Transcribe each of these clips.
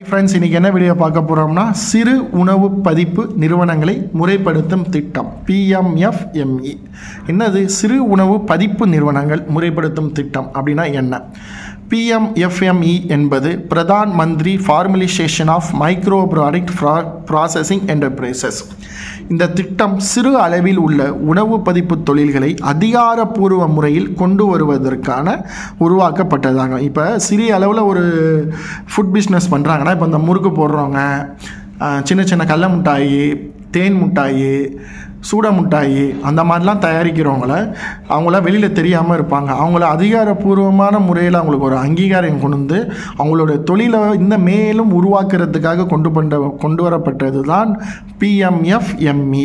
Friends, இன்றைக்கி என்ன video பார்க்க போகிறோம்னா சிறு உணவு பதிப்பு நிறுவனங்களை முறைப்படுத்தும் திட்டம் PMFME. என்னது சிறு உணவு பதிப்பு நிறுவனங்கள் முறைப்படுத்தும் திட்டம் அப்படின்னா என்ன? PMFME என்பது Pradhan Mantri formalisation of micro product processing enterprises. இந்த திட்டம் சிறு அளவில் உள்ள உணவு பதிப்பு தொழில்களை அதிகாரப்பூர்வ முறையில் கொண்டு வருவதற்கான உருவாக்கப்பட்டதாகும். இப்போ சிறிய அளவில் ஒரு ஃபுட் பிஸ்னஸ் பண்ணுறாங்கன்னா, இப்போ இந்த முறுக்கு போடுறவங்க, சின்ன சின்ன கடல மிட்டாயி, தேன் மிட்டாயி, சூட மிட்டாயி, அந்த மாதிரிலாம் தயாரிக்கிறவங்கள அவங்கள வெளியில் தெரியாமல் இருப்பாங்க. அவங்கள அதிகாரப்பூர்வமான முறையில் அவங்களுக்கு ஒரு அங்கீகாரம் கொண்டு வந்து அவங்களோட தொழிலை இன்னும் மேலும் உருவாக்குறதுக்காக கொண்டு வரப்பட்டது தான் PMFME.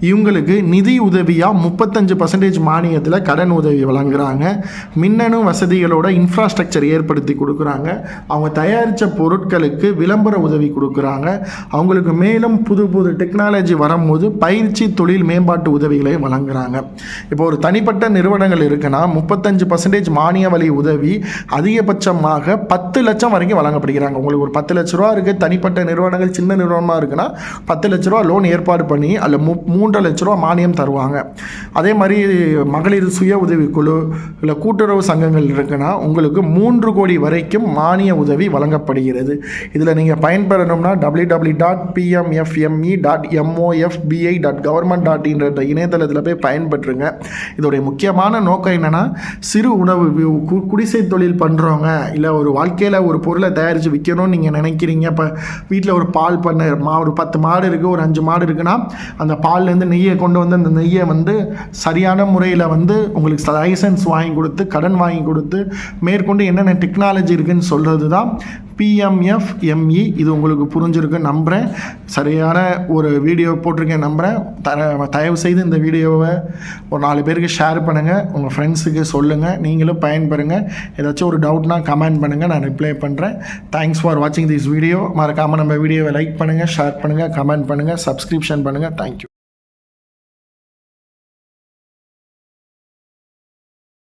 இவங்களுக்கு நிதி உதவியாக 35% மானியத்தில் கடன் உதவி வழங்குறாங்க. மின்னணு வசதிகளோட இன்ஃப்ராஸ்ட்ரக்சர் ஏற்படுத்தி கொடுக்குறாங்க. அவங்க தயாரித்த பொருட்களுக்கு விளம்பர உதவி கொடுக்குறாங்க. அவங்களுக்கு மேலும் புது புது டெக்னாலஜி வரும்போது பயிற்சி தொழில் மேம்பாட்டு உதவிகளை வழங்குறாங்க. இப்போ ஒரு தனிப்பட்ட நிறுவனங்கள் இருக்குன்னா 35% மானிய வழி உதவி அதிகபட்சமாக 10 லட்சம் வரைக்கும் வழங்கப்படுகிறாங்க. உங்களுக்கு ஒரு 10 லட்ச ரூபா இருக்குது, தனிப்பட்ட நிறுவனங்கள் சின்ன நிறுவனமாக இருக்குன்னா 10 லட்ச ரூபா லோன் ஏற்பாடு பண்ணி அதில் 3 லட்ச ரூபா மானியம் தருவாங்க. அதே மாதிரி மகளிர் சுய உதவி குழு இல்லை கூட்டுறவு சங்கங்கள் இருக்குன்னா உங்களுக்கு 3 கோடி வரைக்கும் மானிய உதவி வழங்கப்படுகிறது. இதில் நீங்கள் பயன்பெறணும்னா www.pmfme.mofbi.government.in இணையதளத்தில் போய் பயன்பெற்றுங்க. இதோடைய முக்கியமான நோக்கம் என்னென்னா, சிறு உணவு குடிசை தொழில் பண்ணுறவங்க இல்லை ஒரு வாழ்க்கையில் ஒரு பொருளை தயாரித்து விற்கணும்னு நீங்கள் நினைக்கிறீங்க. இப்போ வீட்டில் ஒரு பால் பண்ணை ஒரு 10 மாடு இருக்குது, ஒரு 5 மாடு இருக்குன்னா அந்த பால்லேருந்து நெய்யை கொண்டு வந்து அந்த நெய்யை சரியான முறையில் உங்களுக்கு லைசன்ஸ் வாங்கி கொடுத்து கடன் வாங்கி கொடுத்து மேற்கொண்டு என்னென்ன டெக்னாலஜி இருக்குதுன்னு சொல்கிறது தான் PMFME. இது உங்களுக்கு புரிஞ்சிருக்குன்னு நம்புகிறேன். சரியான ஒரு வீடியோ போட்டிருக்கேன் நம்புகிறேன். தயவு செய்து இந்த வீடியோவை ஒரு 4 பேருக்கு ஷேர் பண்ணுங்கள், உங்கள் ஃப்ரெண்ட்ஸுக்கு சொல்லுங்கள், நீங்களும் பயன்பெறுங்க. ஏதாச்சும் ஒரு டவுட்னா கமெண்ட் பண்ணுங்கள், நான் ரிப்ளை பண்ணுறேன். தேங்க்ஸ் ஃபார் வாட்சிங் திஸ் வீடியோ. மறக்காமல் நம்ம வீடியோவை லைக் பண்ணுங்கள், ஷேர் பண்ணுங்கள், கமெண்ட் பண்ணுங்கள், சப்ஸ்கிரிப்ஷன் பண்ணுங்கள். தேங்க்யூ.